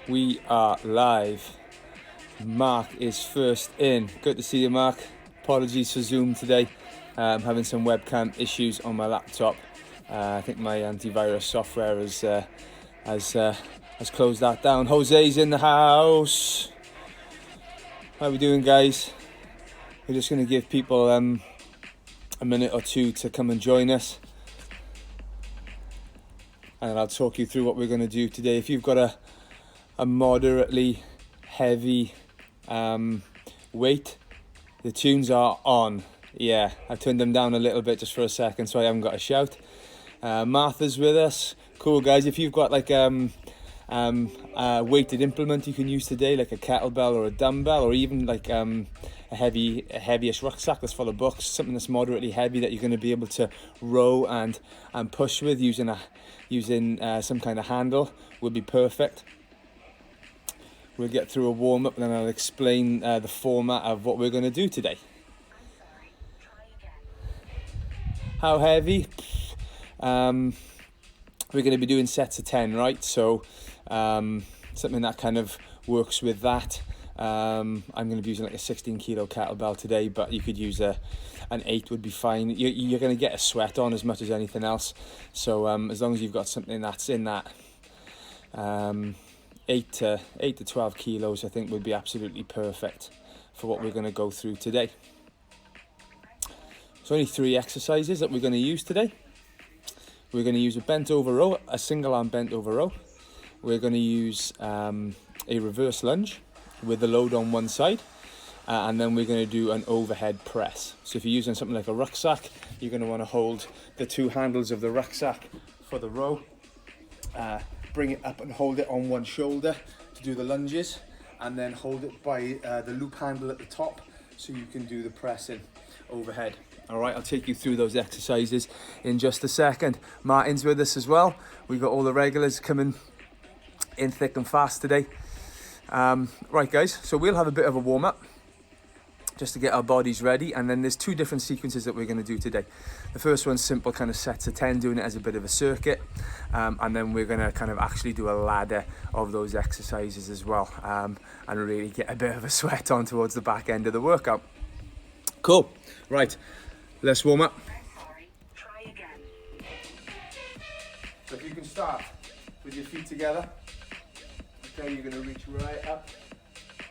We are live. Mark is first in. Good to see you, Mark. Apologies for Zoom today. I'm having some webcam issues on my laptop. I think my antivirus software has closed that down. Jose's in the house. How are we doing, guys? We're just going to give people a minute or two to come and join us. And I'll talk you through what we're going to do today. If you've got a moderately heavy weight, the tunes are on. Yeah, I turned them down a little bit just for a second so I haven't got a shout. Martha's with us. Cool, guys. If you've got like a weighted implement you can use today, like a kettlebell or a dumbbell, or even like a heavyish rucksack that's full of books, something that's moderately heavy that you're going to be able to row and push with using some kind of handle, would be perfect. We'll get through a warm-up and then I'll explain the format of what we're going to do today. How heavy? We're going to be doing sets of 10, right? So something that kind of works with that. I'm going to be using like a 16 kilo kettlebell today, but you could use an 8 would be fine. You're going to get a sweat on as much as anything else. So as long as you've got something that's in that 8 to 12 kilos, I think would be absolutely perfect for what we're going to go through today. So only 3 exercises that we're going to use today. We're going to use a bent over row, a single arm bent over row. We're going to use a reverse lunge with the load on one side. And then we're going to do an overhead press. So if you're using something like a rucksack, you're going to want to hold the 2 handles of the rucksack for the row. Bring it up and hold it on one shoulder to do the lunges, and then hold it by the loop handle at the top so you can do the pressing overhead. All right, I'll take you through those exercises in just a second. Martin's with us as well. We've got all the regulars coming in thick and fast today. Right, guys, so we'll have a bit of a warm-up just to get our bodies ready, and then there's 2 different sequences that we're going to do today. The first one's simple, kind of sets of 10, doing it as a bit of a circuit, and then we're going to kind of actually do a ladder of those exercises as well, and really get a bit of a sweat on towards the back end of the workout. Cool. Right, let's warm up. Try again. So if you can start with your feet together, okay, you're going to reach right up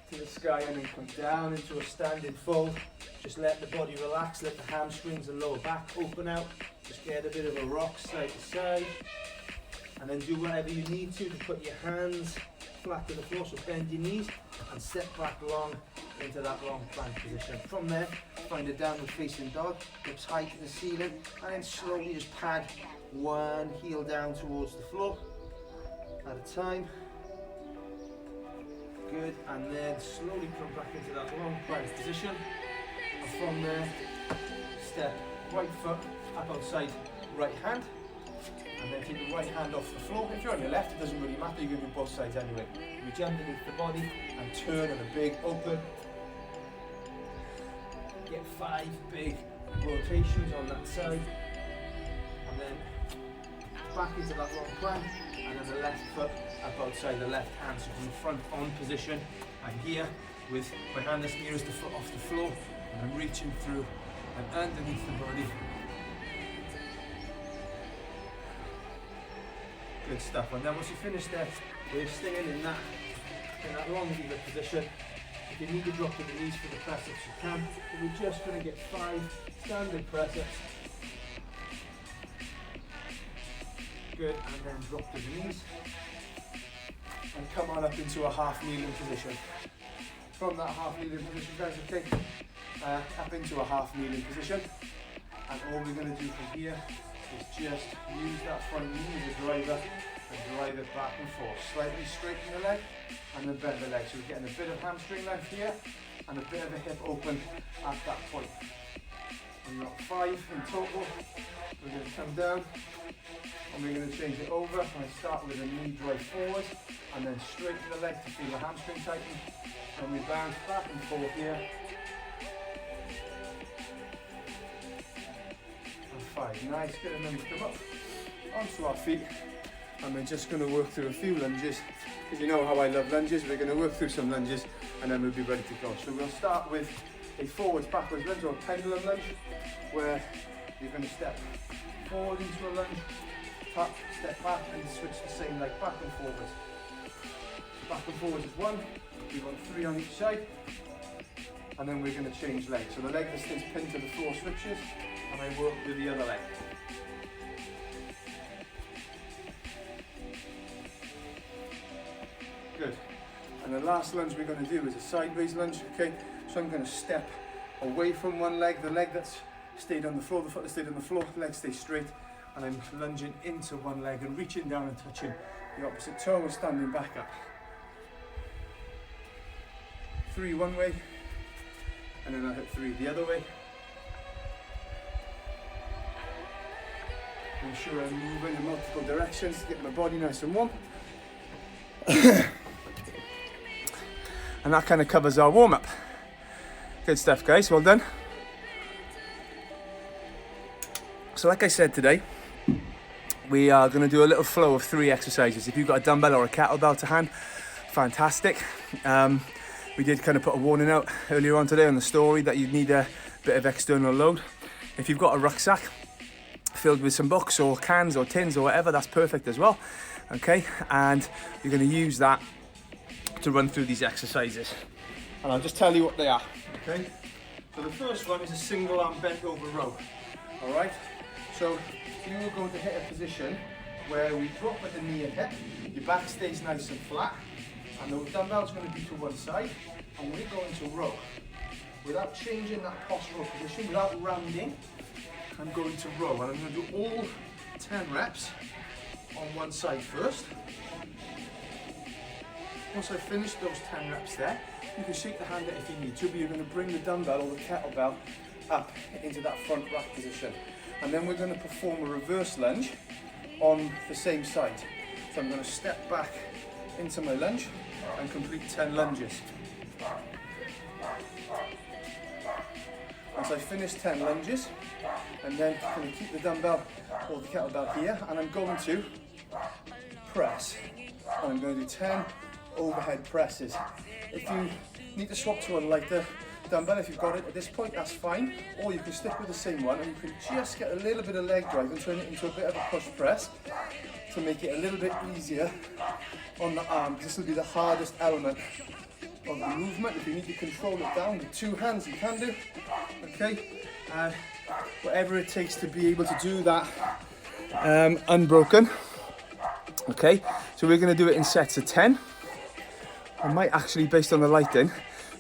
to the sky and then come down into a standing fold. Just let the body relax, let the hamstrings and lower back open out. Just get a bit of a rock side to side, and then do whatever you need to put your hands flat to the floor, so bend your knees and step back long into that long plank position. From there, find a downward facing dog, hips high to the ceiling, and then slowly just pad one heel down towards the floor at a time. Good, and then slowly come back into that long plank position, and from there step right foot up outside right hand, and then take the right hand off the floor. If you're on your left, it doesn't really matter, you can do both sides anyway. Reach underneath the body and turn in a big open. Get 5 big rotations on that side, and then back into that long plank, and then the left foot up outside the left hand, so from the front on position. I'm here with my hand that's nearest the foot off the floor, and I'm reaching through and underneath the body. Good stuff. And then once you finish there, we're staying in that long lever position. If you need to drop to the knees for the press-ups, you can. But we're just going to get 5 standard press-ups. Good, and then drop to the knees. And come on up into a half kneeling position. From that half kneeling position, guys, okay, up into a half kneeling position. And all we're going to do from here is just use that front knee as a driver and drive it back and forth. Slightly straighten the leg and then bend the leg. So we're getting a bit of hamstring length here and a bit of a hip open at that point. We've got 5 in total. We're going to come down and we're going to change it over. I'm going to start with a knee drive forward and then straighten the leg to feel the hamstring tighten. And we bounce back and forth here. And 5. Nice, good, and then we come up onto our feet. And we're just going to work through a few lunges because you know how I love lunges. We're going to work through some lunges and then we'll be ready to go. So we'll start with a forwards backwards lunge or a pendulum lunge, where you're going to step forward into a lunge, tap, step back, and switch the same leg back and forwards. Back and forwards is 1, we want 3 on each side, and then we're going to change legs. So the leg that stays pinned to the floor switches, and I work with the other leg. Good. And the last lunge we're going to do is a sideways lunge, okay? So I'm going to step away from one leg, the leg that's stayed on the floor, the foot that stayed on the floor, the leg stays straight, and I'm lunging into one leg and reaching down and touching the opposite toe and standing back up. 3 one way, and then I hit 3 the other way. Make sure I'm moving in multiple directions to get my body nice and warm. And that kind of covers our warm-up. Good stuff, guys, well done. So like I said today, we are going to do a little flow of 3 exercises. If you've got a dumbbell or a kettlebell to hand, fantastic. We did kind of put a warning out earlier on today on the story that you'd need a bit of external load. If you've got a rucksack filled with some books or cans or tins or whatever, that's perfect as well. Okay, and you're going to use that to run through these exercises. And I'll just tell you what they are. Okay, so the first one is a single arm bent over row. All right, so you are going to hit a position where we drop at the knee and hip, your back stays nice and flat, and the dumbbell's going to be to one side, and we're going to row. Without changing that postural position, without rounding, I'm going to row, and I'm going to do all 10 reps on one side first. Once I've finished those 10 reps there, you can shake the hand out if you need to, but you're going to bring the dumbbell or the kettlebell up into that front rack position. And then we're going to perform a reverse lunge on the same side. So I'm going to step back into my lunge and complete 10 lunges. Once I finish 10 lunges, and then I'm going to keep the dumbbell or the kettlebell here, and I'm going to press. And I'm going to do 10 overhead presses. If you need to swap to a lighter dumbbell, if you've got it at this point, that's fine. Or you can stick with the same one, and you can just get a little bit of leg drive and turn it into a bit of a push press to make it a little bit easier on the arm, because this will be the hardest element of the movement. If you need to control it down with 2 hands, you can do. Okay, whatever it takes to be able to do that unbroken. Okay, so we're going to do it in sets of 10. I might actually, based on the lighting,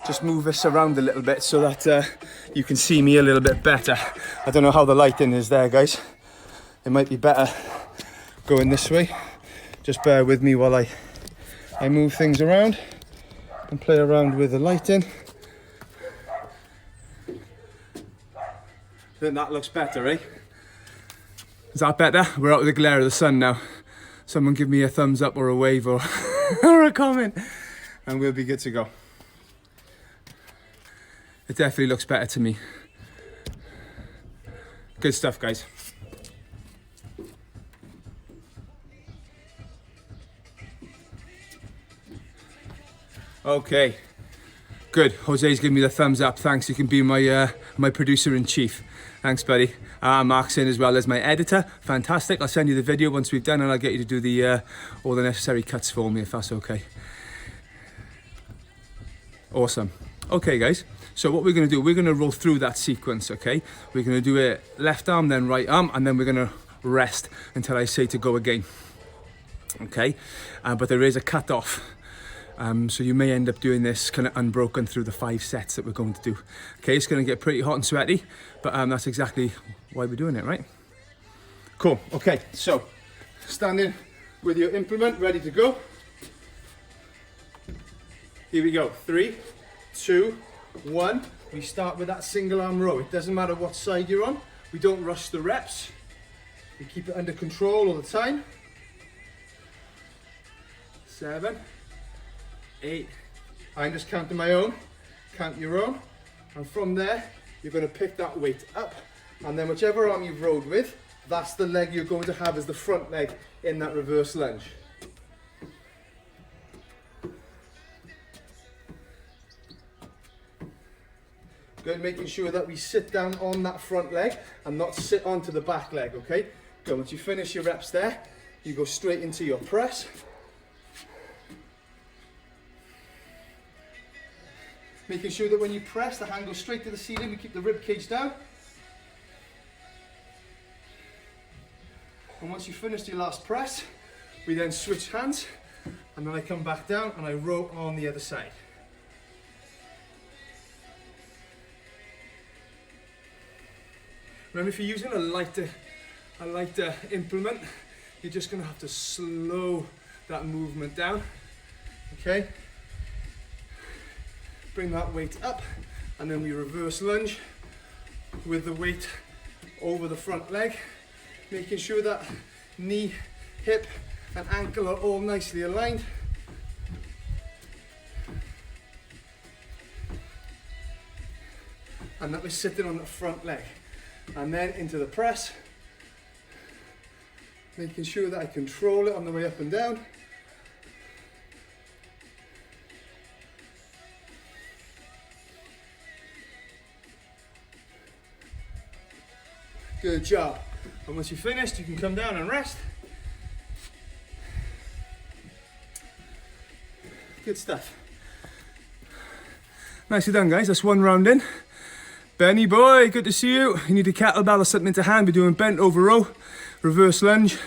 just move this around a little bit so that you can see me a little bit better. I don't know how the lighting is there, guys. It might be better going this way. Just bear with me while I move things around and play around with the lighting. I think that looks better, eh? Is that better? We're out of the glare of the sun now. Someone give me a thumbs up or a wave or, or a comment, and we'll be good to go. It definitely looks better to me. Good stuff, guys. Okay, good. Jose's giving me the thumbs up. Thanks. You can be my my producer in chief. Thanks, buddy. Mark's in as well as my editor. Fantastic. I'll send you the video once we've done, and I'll get you to do the all the necessary cuts for me if that's okay. Awesome. Okay, guys. So what we're going to do, we're going to roll through that sequence. Okay, we're going to do it left arm, then right arm, and then we're going to rest until I say to go again. Okay, but there is a cut off. So you may end up doing this kind of unbroken through the 5 sets that we're going to do. Okay, it's going to get pretty hot and sweaty, but that's exactly why we're doing it, right? Cool. Okay, so standing with your implement ready to go. Here we go. 3, 2, 1. We start with that single arm row. It doesn't matter what side you're on. We don't rush the reps. We keep it under control all the time. 7, 8. I'm just counting my own. Count your own. And from there, you're going to pick that weight up. And then whichever arm you've rowed with, that's the leg you're going to have as the front leg in that reverse lunge. Good, making sure that we sit down on that front leg and not sit onto the back leg, okay? Good, once you finish your reps there, you go straight into your press. Making sure that when you press, the hand goes straight to the ceiling, we keep the rib cage down. And once you've finished your last press, we then switch hands, and then I come back down and I row on the other side. Remember, if you're using a lighter implement, you're just going to have to slow that movement down. Okay? Bring that weight up, and then we reverse lunge with the weight over the front leg, making sure that knee, hip, and ankle are all nicely aligned. And that we're sitting on the front leg. And then into the press, making sure that I control it on the way up and down. Good job. And once you're finished, you can come down and rest. Good stuff. Nicely done, guys. That's one round in. Benny boy, good to see you. You need a kettlebell or something to hand. We're doing bent over row, reverse lunge,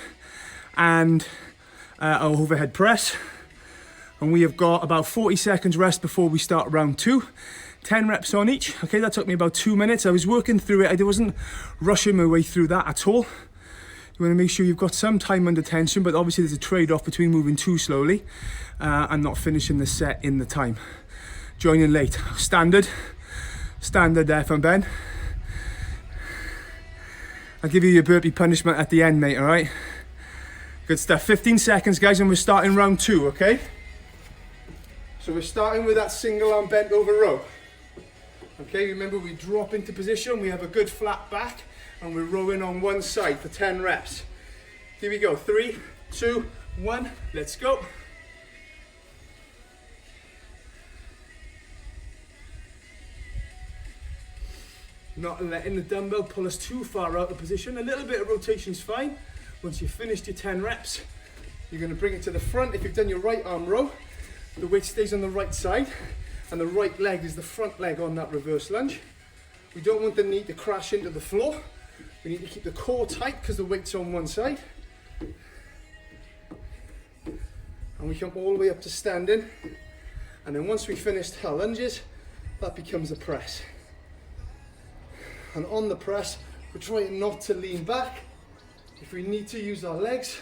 and our overhead press. And we have got about 40 seconds rest before we start round 2. 10 reps on each. Okay, that took me about 2 minutes. I was working through it. I wasn't rushing my way through that at all. You want to make sure you've got some time under tension, but obviously there's a trade-off between moving too slowly and not finishing the set in the time. Joining late. Standard there from Ben. I'll give you your burpee punishment at the end, mate, all right? Good stuff. 15 seconds, guys, and we're starting round 2, okay? So we're starting with that single arm bent over row. Okay, remember we drop into position, we have a good flat back, and we're rowing on one side for 10 reps. Here we go, 3, 2, 1, let's go. Not letting the dumbbell pull us too far out of position. A little bit of rotation is fine. Once you've finished your 10 reps, you're going to bring it to the front. If you've done your right arm row, the weight stays on the right side, and the right leg is the front leg on that reverse lunge. We don't want the knee to crash into the floor. We need to keep the core tight because the weight's on one side. And we come all the way up to standing. And then once we've finished our lunges, that becomes a press. And on the press, we're trying not to lean back. If we need to use our legs,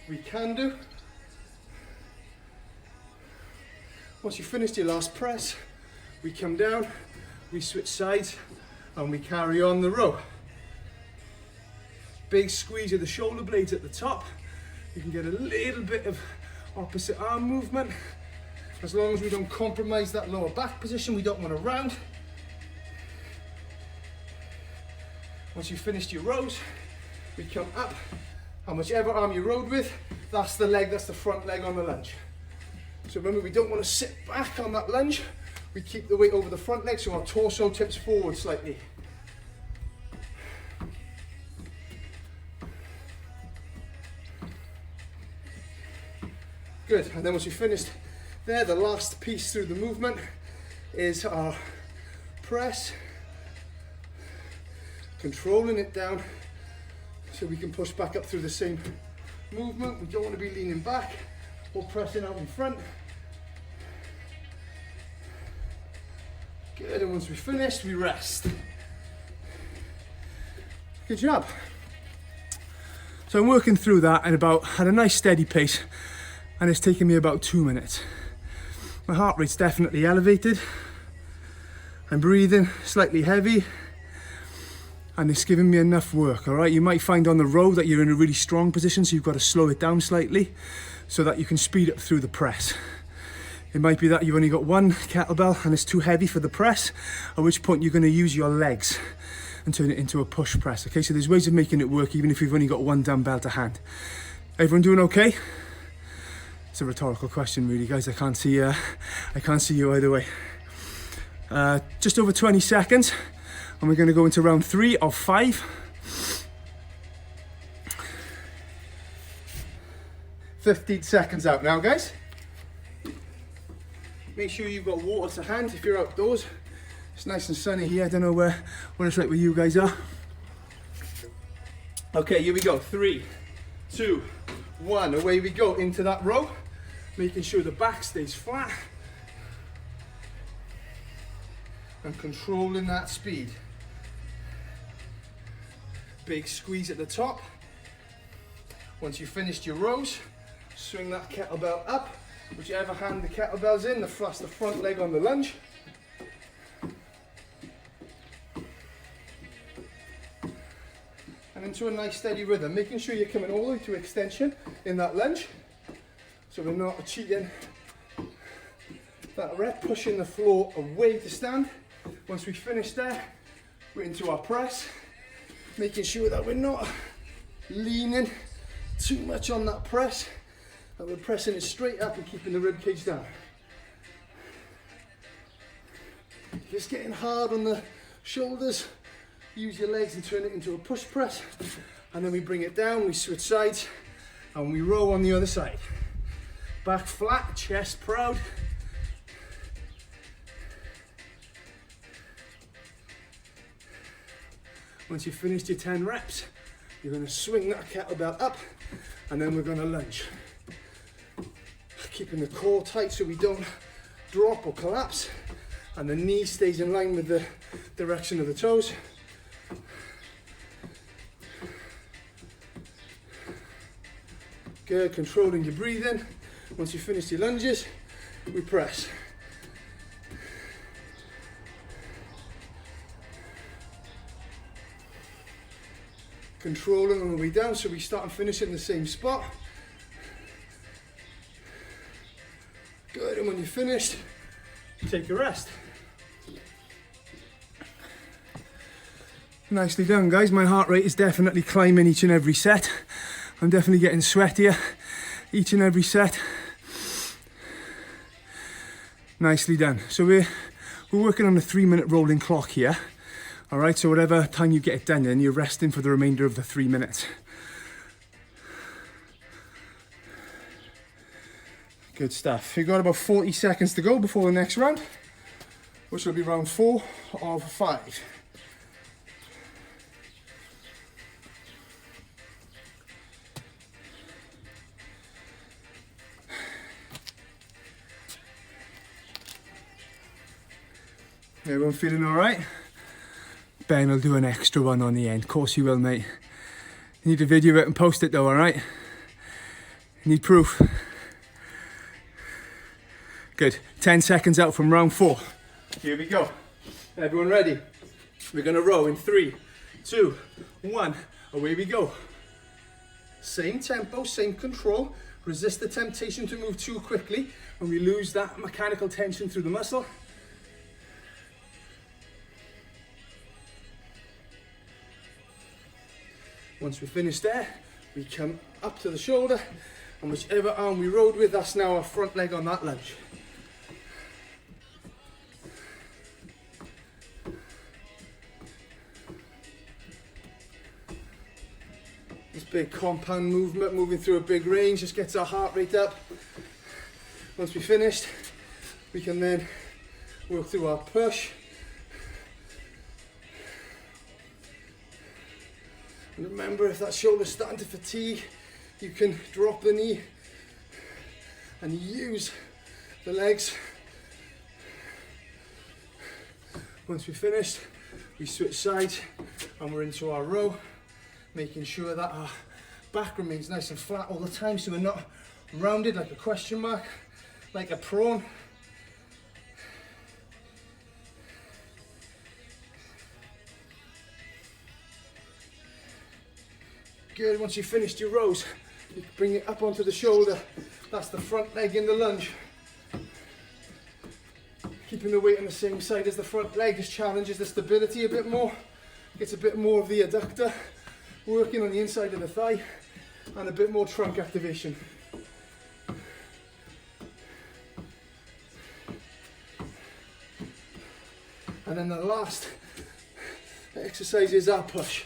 we can do. Once you've finished your last press, we come down, we switch sides, and we carry on the row. Big squeeze of the shoulder blades at the top. You can get a little bit of opposite arm movement. As long as we don't compromise that lower back position, we don't want to round. Once you've finished your rows, we come up, and whichever arm you rowed with, that's the leg, that's the front leg on the lunge. So remember, we don't want to sit back on that lunge. We keep the weight over the front leg so our torso tips forward slightly. Good, and then once you've finished there, the last piece through the movement is our press. Controlling it down so we can push back up through the same movement. We don't want to be leaning back or pressing out in front. Good, and once we've finished, we rest. Good job. So I'm working through that at a nice steady pace, and it's taken me about 2 minutes. My heart rate's definitely elevated. I'm breathing slightly heavy, and it's giving me enough work, all right? You might find on the row that you're in a really strong position, so you've got to slow it down slightly so that you can speed up through the press. It might be that you've only got one kettlebell and it's too heavy for the press, at which point you're going to use your legs and turn it into a push press, okay? So there's ways of making it work even if you've only got one dumbbell to hand. Everyone doing okay? It's a rhetorical question really, guys. I can't see you either way. Just over 20 seconds, and we're going to go into round 3 of 5. 15 seconds out now, guys. Make sure you've got water to hand if you're outdoors. It's nice and sunny here. I don't know what it's like where you guys are. Okay, here we go. 3, 2, 1. Away we go into that row, making sure the back stays flat and controlling that speed. Big squeeze at the top. Once you've finished your rows, swing that kettlebell up, whichever hand the kettlebell's in, that's the front leg on the lunge. And into a nice steady rhythm, making sure you're coming all the way to extension in that lunge, so we're not cheating that rep, pushing the floor away to stand. Once we finish there, we're into our press, making sure that we're not leaning too much on that press, that we're pressing it straight up and keeping the rib cage down. If it's getting hard on the shoulders, use your legs and turn it into a push press, and then we bring it down, we switch sides, and we row on the other side. Back flat, chest proud. Once you've finished your 10 reps, you're going to swing that kettlebell up, and then we're going to lunge. Keeping the core tight so we don't drop or collapse, and the knee stays in line with the direction of the toes. Good, controlling your breathing. Once you've finished your lunges, we press. Controlling on the way down, so we start and finish in the same spot. Good, and when you're finished, take a rest. Nicely done, guys. My heart rate is definitely climbing each and every set. I'm definitely getting sweatier each and every set. Nicely done. So we're working on a 3-minute rolling clock here. All right, so whatever time you get it done in, you're resting for the remainder of the 3 minutes. Good stuff. We've got about 40 seconds to go before the next round, which will be round 4 of 5. Everyone feeling all right? Ben will do an extra one on the end. Of course you will, mate. You need to video it and post it though, all right? You need proof. Good. 10 seconds out from round 4. Here we go. Everyone ready? We're gonna row in 3, 2, 1. Away we go. Same tempo, same control. Resist the temptation to move too quickly, and we lose that mechanical tension through the muscle. Once we finish there, we come up to the shoulder, and whichever arm we rode with, that's now our front leg on that lunge. This big compound movement, moving through a big range, just gets our heart rate up. Once we're finished, we can then work through our push. And remember, if that shoulder's starting to fatigue, you can drop the knee and use the legs. Once we're finished, we switch sides and we're into our row, making sure that our back remains nice and flat all the time, so we're not rounded like a question mark, like a prawn. Good, once you've finished your rows, you can bring it up onto the shoulder. That's the front leg in the lunge. Keeping the weight on the same side as the front leg just challenges the stability a bit more. Gets a bit more of the adductor working on the inside of the thigh, and a bit more trunk activation. And then the last exercise is our push.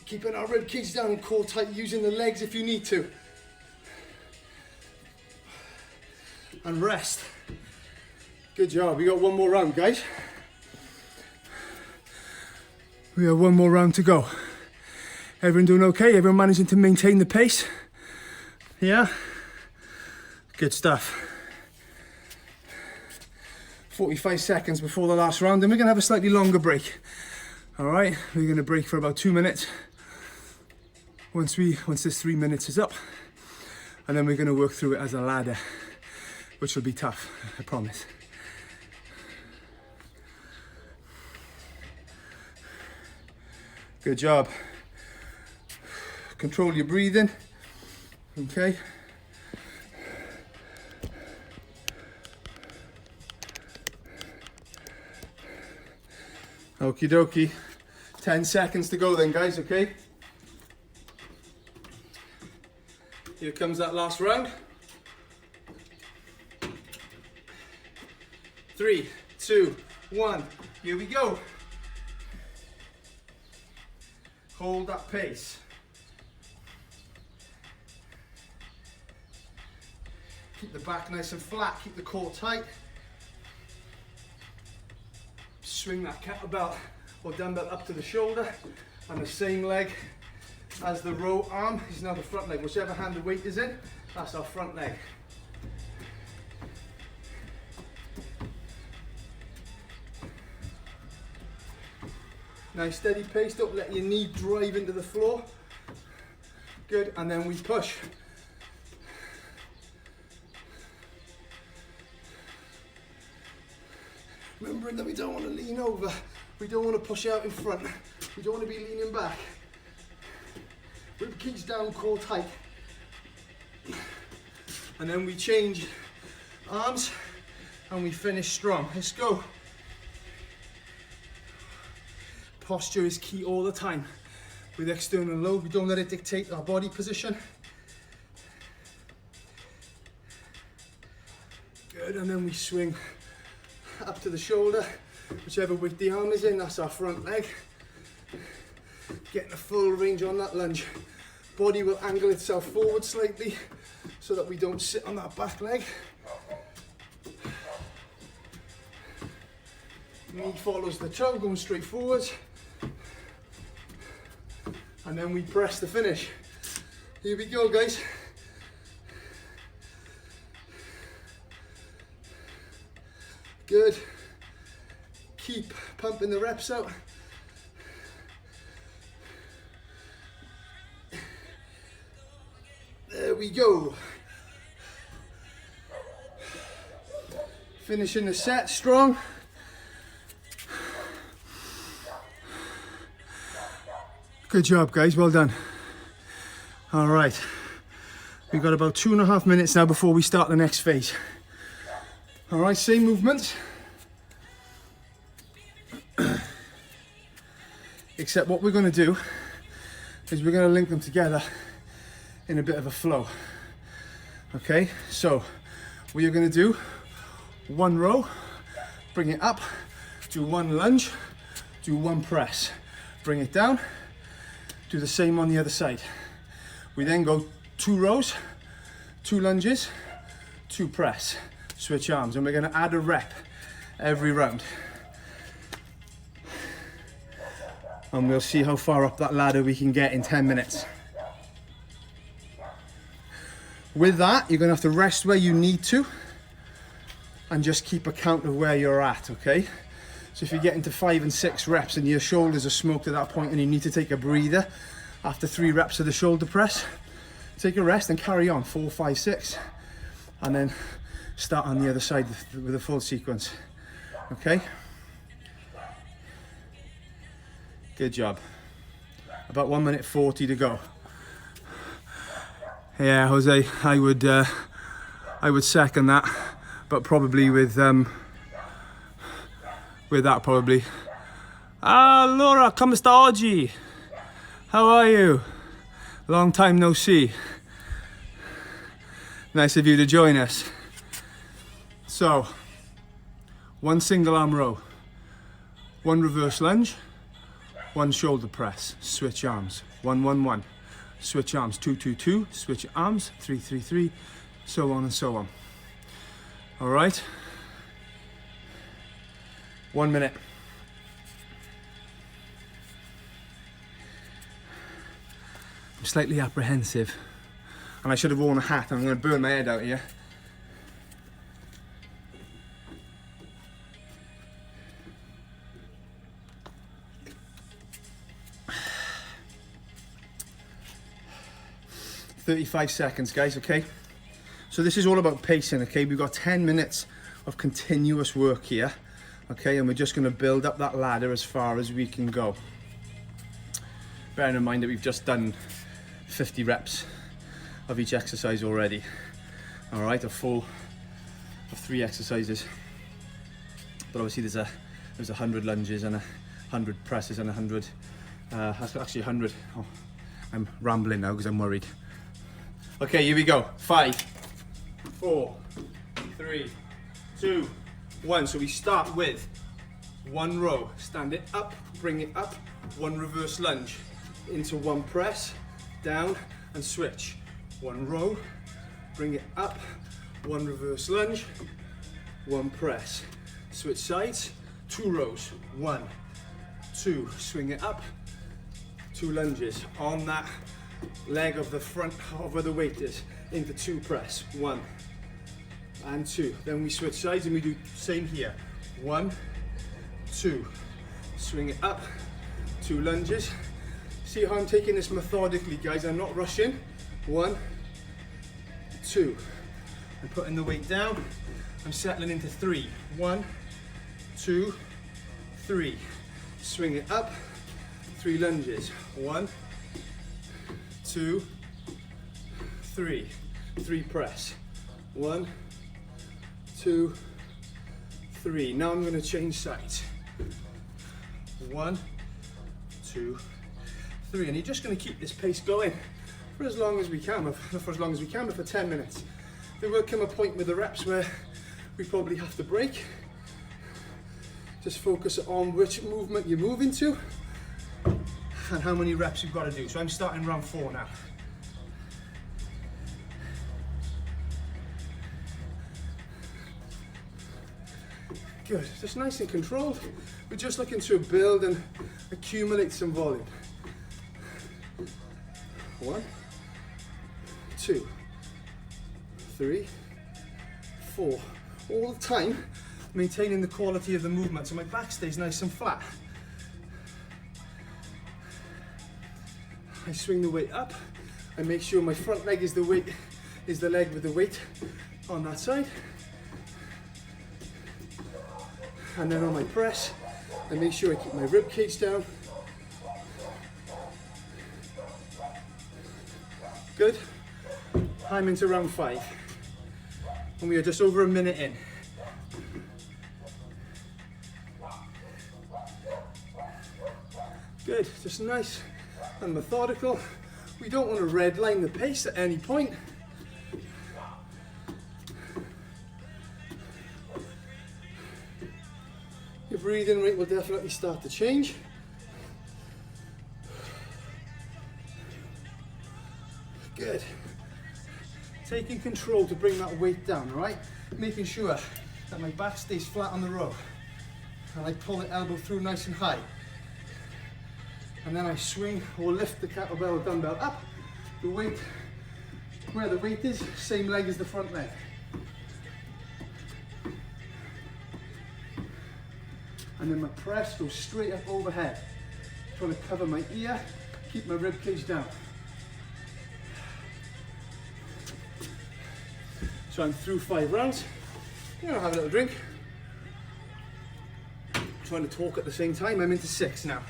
Keeping our rib cage down and core tight, using the legs if you need to. And rest. Good job. We got one more round, guys. We have one more round to go. Everyone doing okay? Everyone managing to maintain the pace? Yeah? Good stuff. 45 seconds before the last round, and we're gonna have a slightly longer break. All right, we're gonna break for about 2 minutes. Once this 3 minutes is up, and then we're gonna work through it as a ladder, which will be tough, I promise. Good job. Control your breathing, okay? Okie dokie. 10 seconds to go then, guys, okay? Here comes that last round. 3, 2, 1, here we go. Hold that pace. Keep the back nice and flat, keep the core tight. Swing that kettlebell or dumbbell up to the shoulder, and the same leg as the row arm is now the front leg. Whichever hand the weight is in, that's our front leg. Nice steady pace, don't let your knee drive into the floor. Good, and then we push. Remembering that we don't want to lean over, we don't want to push out in front, we don't want to be leaning back. Rib cage down, core tight. And then we change arms and we finish strong. Let's go. Posture is key all the time. With external load, we don't let it dictate our body position. Good, and then we swing up to the shoulder, whichever weight the arm is in, that's our front leg. Getting a full range on that lunge. Body will angle itself forward slightly so that we don't sit on that back leg. Knee follows the toe, going straight forwards. And then we press the finish. Here we go, guys. Good. Keep pumping the reps out. There we go. Finishing the set strong. Good job, guys, well done. All right, we've got about 2.5 minutes now before we start the next phase. All right, same movements. Except what we're gonna do is we're gonna link them together in a bit of a flow. Okay, so we are gonna do one row, bring it up, do one lunge, do one press, bring it down, do the same on the other side. We then go 2 rows, 2 lunges, 2 press, switch arms, and we're gonna add a rep every round. And we'll see how far up that ladder we can get in 10 minutes. With that, you're gonna have to rest where you need to and just keep a count of where you're at, okay? So if you get into 5 and 6 reps and your shoulders are smoked at that point and you need to take a breather after 3 reps of the shoulder press, take a rest and carry on, 4, 5, 6, and then start on the other side with a full sequence, okay? Good job. About 1 minute 40 to go. Yeah, Jose, I would second that, but probably with that probably. Allora, come sta oggi? How are you? Long time no see. Nice of you to join us. So, one single arm row, one reverse lunge, one shoulder press, switch arms, 1, 1, 1, switch arms, 2, 2, 2, switch arms, 3, 3, 3, so on and so on. All right, 1 minute. I'm slightly apprehensive, and I should have worn a hat, and I'm going to burn my head out here. "35 seconds, guys, okay? So this is all about pacing, okay? We've got 10 minutes of continuous work here, okay? And we're just gonna build up that ladder as far as we can go. Bearing in mind that we've just done 50 reps of each exercise already. All right, a full of 3 exercises. But obviously there's 100 lunges and 100 presses and 100, actually 100. Oh, I'm rambling now because I'm worried. Okay, here we go. 5, 4, 3, 2, 1. So we start with 1 row. Stand it up, bring it up, 1 reverse lunge into 1 press, down and switch. 1 row, bring it up, 1 reverse lunge, 1 press. Switch sides, 2 rows, 1, 2, swing it up, 2 lunges on that leg of the front of where the weight is, into 2 press, 1 and 2. Then we switch sides and we do same here, 1, 2, swing it up, 2 lunges. See how I'm taking this methodically, guys? I'm not rushing. 1, 2. I'm putting the weight down. I'm settling into 3. 1, 2, 3. Swing it up. 3 lunges. 1, 2, 3. 3 press. 1, 2, 3. Now I'm going to change sides. 1, 2, 3. And you're just going to keep this pace going for as long as we can, but for 10 minutes. There will come a point with the reps where we probably have to break. Just focus on which movement you're moving to and how many reps you've got to do. So I'm starting round 4 now. Good, just nice and controlled. We're just looking to build and accumulate some volume. 1, 2, 3, 4. All the time, maintaining the quality of the movement so my back stays nice and flat. I swing the weight up. I make sure my front leg is the leg with the weight on that side. And then on my press, I make sure I keep my rib cage down. Good. I'm into round 5. And we are just over a minute in. Good, just nice and methodical. We don't want to redline the pace at any point. Your breathing rate will definitely start to change. Good. Taking control to bring that weight down, all right? Making sure that my back stays flat on the row. And I pull the elbow through nice and high. And then I swing or lift the kettlebell or dumbbell up. The weight, where the weight is, same leg as the front leg. And then my press goes straight up overhead. Trying to cover my ear, keep my rib cage down. So I'm through 5 rounds. I'm gonna have a little drink. Trying to talk at the same time. I'm into 6 now.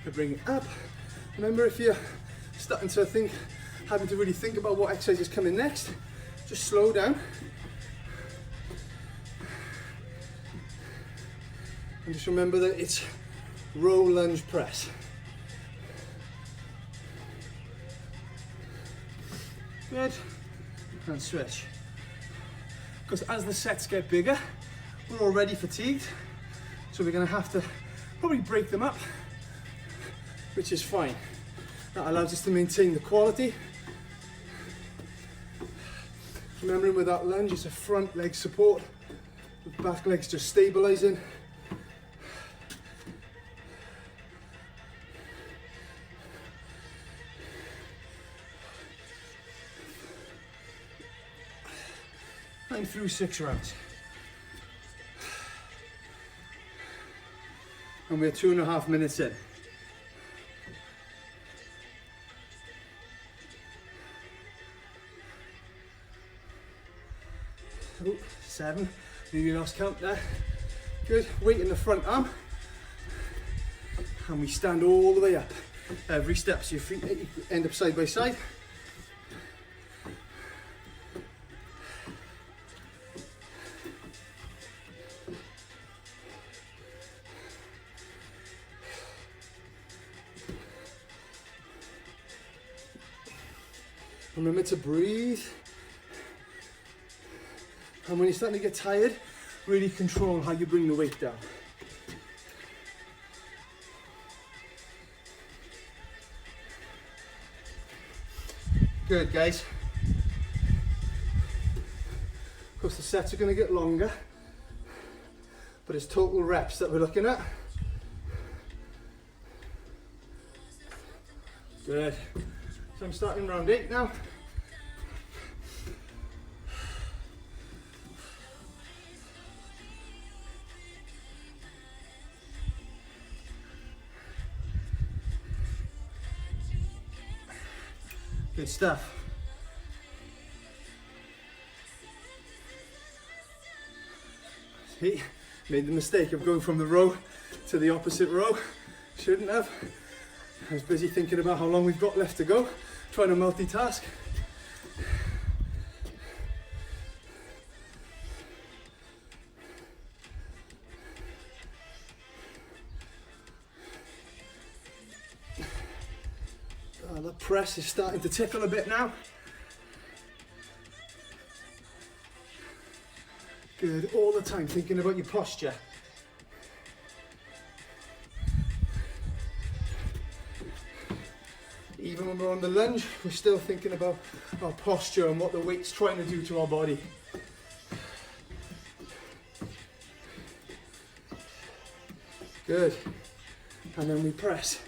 I bring it up. Remember, if you're starting to think, having to really think about what exercise is coming next, just slow down. And just remember that it's row, lunge, press. Good. And switch. Because as the sets get bigger, we're already fatigued. So we're going to have to probably break them up, which is fine. That allows us to maintain the quality. Remembering with that lunge, it's a front leg support, with back legs just stabilizing. I'm through 6 rounds. And we're 2.5 minutes in. Oh, 7, nearly lost count there. Good, weight in the front arm. And we stand all the way up. Every step, so your feet end up side by side. Remember to breathe. And when you're starting to get tired, really control how you bring the weight down. Good, guys. Of course, the sets are going to get longer, but it's total reps that we're looking at. Good. So I'm starting round 8 now. Good stuff. See, made the mistake of going from the row to the opposite row. Shouldn't have. I was busy thinking about how long we've got left to go, trying to multitask. The press is starting to tickle a bit now. Good, all the time thinking about your posture. Even when we're on the lunge, we're still thinking about our posture and what the weight's trying to do to our body. Good. And then we press.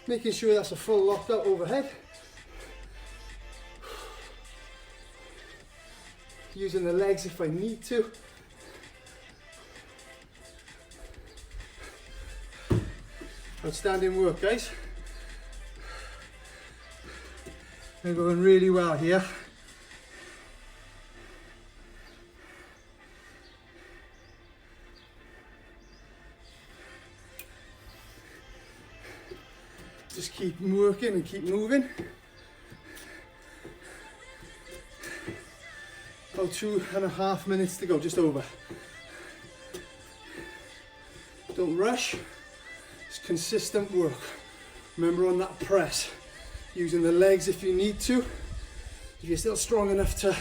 Making sure that's a full lockout overhead. Using the legs if I need to. Outstanding work, guys. We're going really well here. Just keep working and keep moving. About 2.5 minutes to go, just over. Don't rush. It's consistent work. Remember on that press, using the legs if you need to. If you're still strong enough to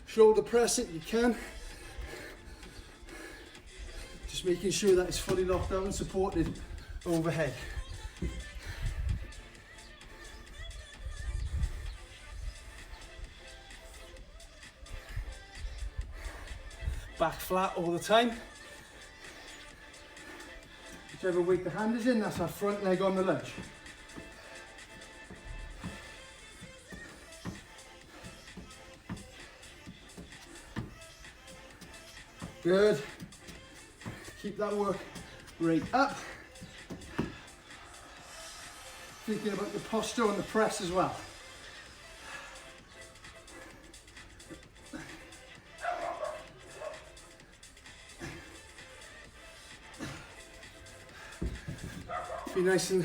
shoulder press it, you can. Just making sure that it's fully locked down and supported overhead. Back flat all the time. Whichever weight the hand is in, that's our front leg on the lunge. Good. Keep that work rate up. Thinking about the posture and the press as well. Be nice and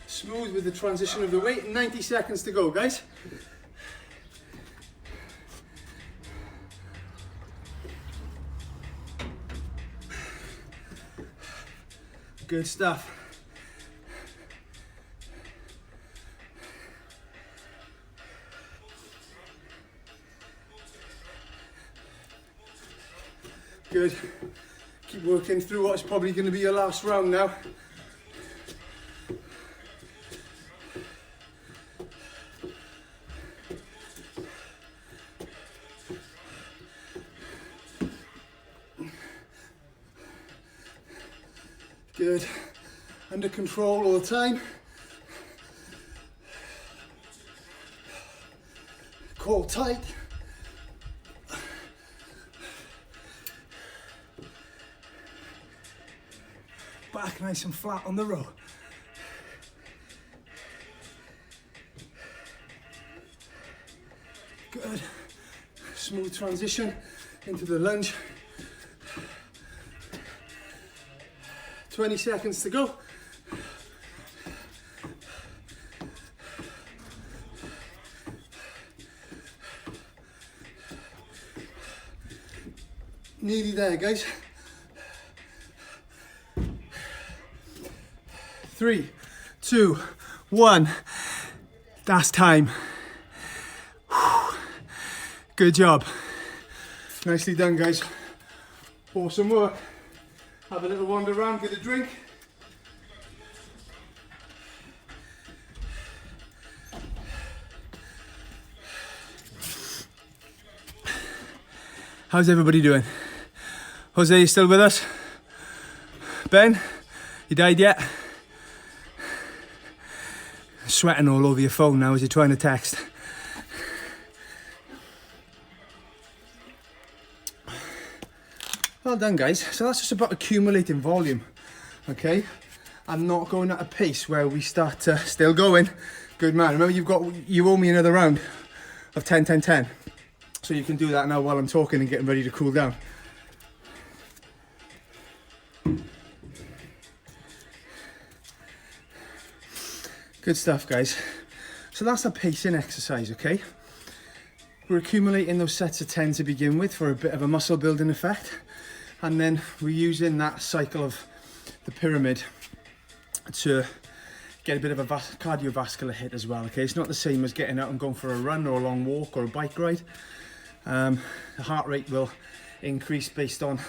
smooth with the transition of the weight. 90 seconds to go, guys. Good stuff. Good. Keep working through what's probably going to be your last round now. Good. Under control all the time. Core tight. Back nice and flat on the row. Good. Smooth transition into the lunge. 20 seconds to go. Nearly there, guys. 3, 2, 1. That's time. Good job. Nicely done, guys. Awesome work. Have a little wander around, get a drink. How's everybody doing? Jose, you still with us? Ben, you died yet? Sweating all over your phone now as you're trying to text. Well done, guys. So that's just about accumulating volume, okay? And not going at a pace where we start to, still going. Good man. Remember, you owe me another round of 10, 10, 10. So you can do that now while I'm talking and getting ready to cool down. Good stuff, guys. So that's a pacing exercise, okay? We're accumulating those sets of 10 to begin with for a bit of a muscle building effect. And then we're using that cycle of the pyramid to get a bit of a cardiovascular hit as well, okay? It's not the same as getting out and going for a run or a long walk or a bike ride. The heart rate will increase based on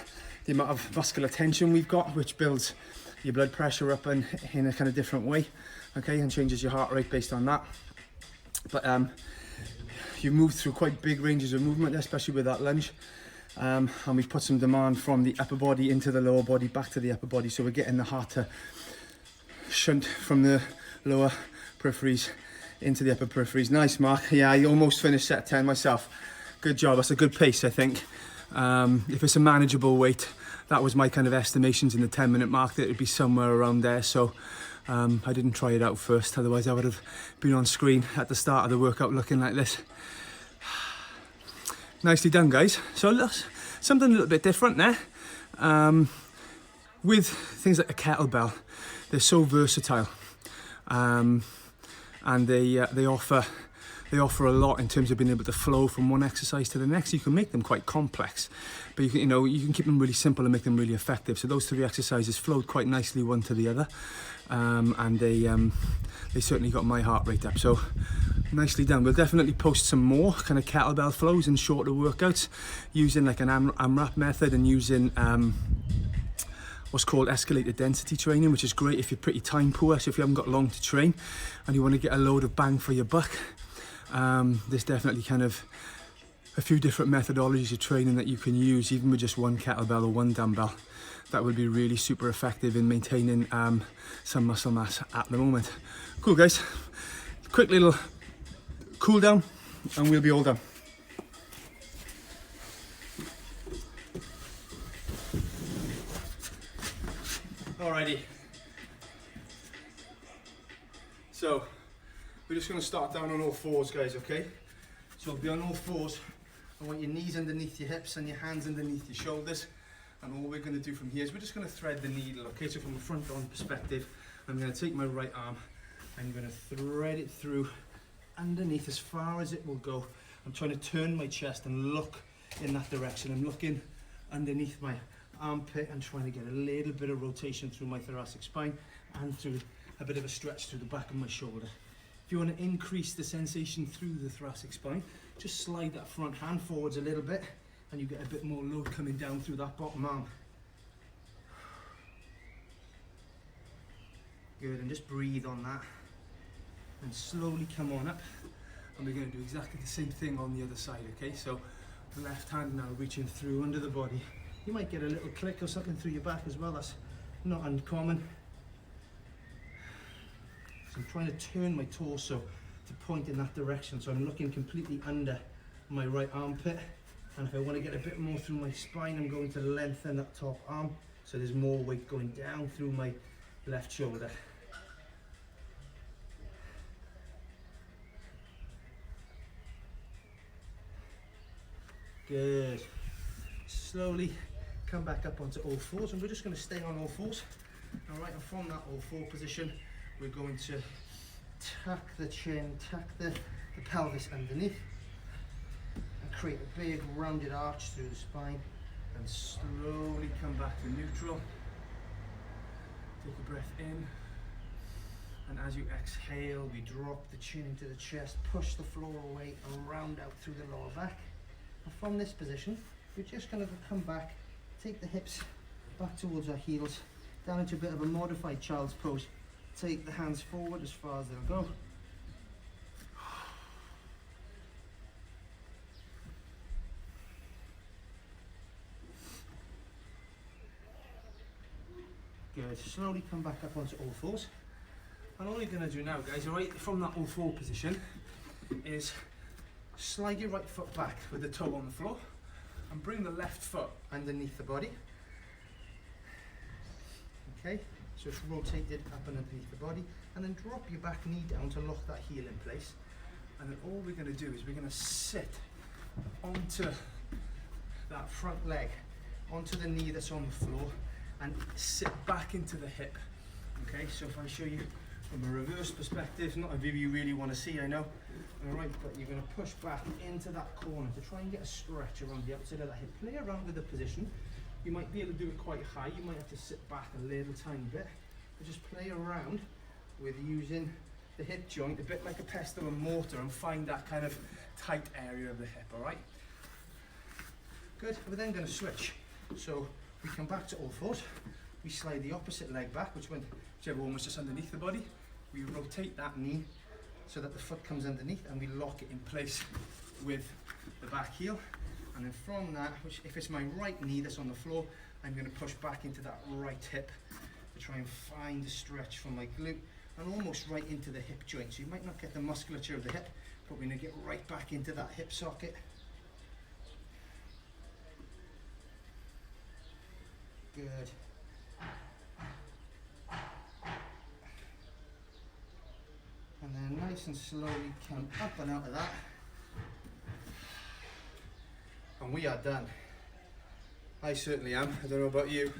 the amount of muscular tension we've got, which builds your blood pressure up in a kind of different way, okay? And changes your heart rate based on that. But you move through quite big ranges of movement, especially with that lunge. And we've put some demand from the upper body into the lower body, back to the upper body. So we're getting the heart to shunt from the lower peripheries into the upper peripheries. Nice, Mark. Yeah, I almost finished set 10 myself. Good job. That's a good pace, I think. If it's a manageable weight, that was my kind of estimations in the 10-minute mark, that it would be somewhere around there. So I didn't try it out first. Otherwise, I would have been on screen at the start of the workout looking like this. Nicely done, guys. So something a little bit different there. With things like a kettlebell, they're so versatile, and they offer a lot in terms of being able to flow from one exercise to the next. You can make them quite complex, but you can keep them really simple and make them really effective. So those 3 exercises flowed quite nicely one to the other, and they certainly got my heart rate up. So nicely done. We'll definitely post some more kind of kettlebell flows and shorter workouts using like an AMRAP method and using what's called escalated density training, which is great if you're pretty time poor. So if you haven't got long to train and you want to get a load of bang for your buck, there's definitely kind of a few different methodologies of training that you can use, even with just one kettlebell or one dumbbell. That would be really super effective in maintaining some muscle mass at the moment. Cool, guys. Quick little cool down and we'll be all done. Alrighty. So we're just going to start down on all fours, guys, okay? So be on all fours. I want your knees underneath your hips and your hands underneath your shoulders. And all we're going to do from here is we're just going to thread the needle, okay? So from a front on perspective, I'm going to take my right arm and I'm going to thread it through underneath as far as it will go. I'm trying to turn my chest and look in that direction. I'm looking underneath my armpit and trying to get a little bit of rotation through my thoracic spine and through a bit of a stretch through the back of my shoulder. If you want to increase the sensation through the thoracic spine, just slide that front hand forwards a little bit and you get a bit more load coming down through that bottom arm. Good, and just breathe on that and slowly come on up, and we're going to do exactly the same thing on the other side. Okay, so the left hand now reaching through under the body. You might get a little click or something through your back as well, that's not uncommon. So I'm trying to turn my torso to point in that direction, so I'm looking completely under my right armpit, and if I want to get a bit more through my spine, I'm going to lengthen that top arm so there's more weight going down through my left shoulder. Good. Slowly come back up onto all fours, and we're just going to stay on all fours. All right, and from that all four position, we're going to tuck the chin, tuck the pelvis underneath, and create a big rounded arch through the spine, and slowly come back to neutral. Take a breath in, and as you exhale, we drop the chin into the chest, push the floor away, and round out through the lower back. And from this position, we're just going to come back, take the hips back towards our heels, down into a bit of a modified child's pose. Take the hands forward as far as they'll go. Good. Slowly come back up onto all fours. And all you're going to do now, guys, right from that all four position, is slide your right foot back with the toe on the floor and bring the left foot underneath the body. Okay, so it's rotated up and underneath the body, and then drop your back knee down to lock that heel in place. And then all we're going to do is we're going to sit onto that front leg, onto the knee that's on the floor, and sit back into the hip. Okay, so if I show you from a reverse perspective, not a view you really want to see, I know. Alright, but you're going to push back into that corner to try and get a stretch around the outside of that hip. Play around with the position. You might be able to do it quite high, you might have to sit back a little tiny bit, but just play around with using the hip joint a bit like a pestle and mortar, and find that kind of tight area of the hip. Alright, good. We're then going to switch, so we come back to all fours, we slide the opposite leg back, whichever one was just underneath the body. We rotate that knee so that the foot comes underneath, and we lock it in place with the back heel. And then from that, which if it's my right knee that's on the floor, I'm going to push back into that right hip to try and find a stretch from my glute and almost right into the hip joint. So you might not get the musculature of the hip, but we're going to get right back into that hip socket. Good. And then nice and slowly come up and out of that. And we are done. I certainly am. I don't know about you.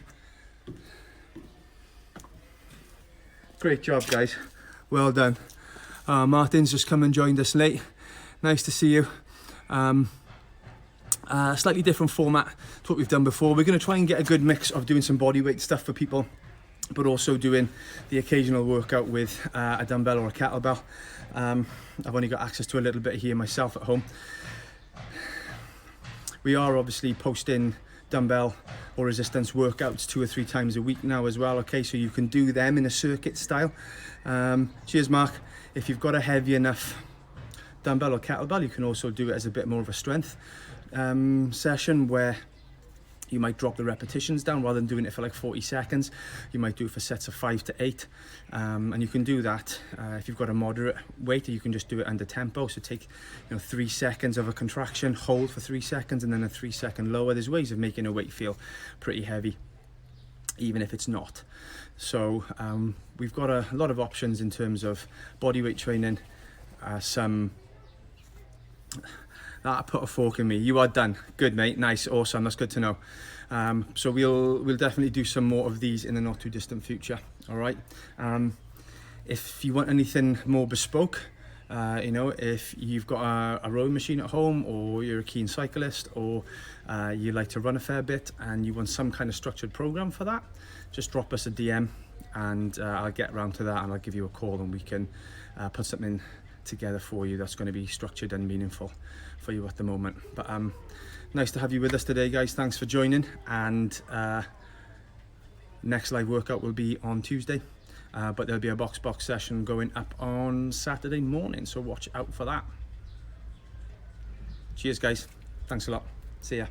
Great job, guys. Well done. Martin's just come and joined us late. Nice to see you. Slightly different format to what we've done before. We're going to try and get a good mix of doing some bodyweight stuff for people, but also doing the occasional workout with a dumbbell or a kettlebell. I've only got access to a little bit here myself at home. We are obviously posting dumbbell or resistance workouts 2 or 3 times a week now as well, okay, so you can do them in a circuit style. Cheers, Mark. If you've got a heavy enough dumbbell or kettlebell, you can also do it as a bit more of a strength session, where you might drop the repetitions down rather than doing it for like 40 seconds. You might do it for sets of 5 to 8, and you can do that if you've got a moderate weight. You can just do it under tempo, so take 3 seconds of a contraction, hold for 3 seconds, and then a 3-second lower. There's ways of making a weight feel pretty heavy even if it's not. So we've got a lot of options in terms of bodyweight training. Put a fork in me. You are done. Good, mate. Nice. Awesome. That's good to know. So we'll definitely do some more of these in the not too distant future. All right. If you want anything more bespoke, You know, if you've got a rowing machine at home, or you're a keen cyclist, or you like to run a fair bit and you want some kind of structured program for that, just drop us a DM and I'll get around to that and I'll give you a call and we can put something together for you that's going to be structured and meaningful for you at the moment. But nice to have you with us today, guys. Thanks for joining, and next live workout will be on Tuesday. But there'll be a box session going up on Saturday morning, so watch out for that. Cheers, guys. Thanks a lot. See ya.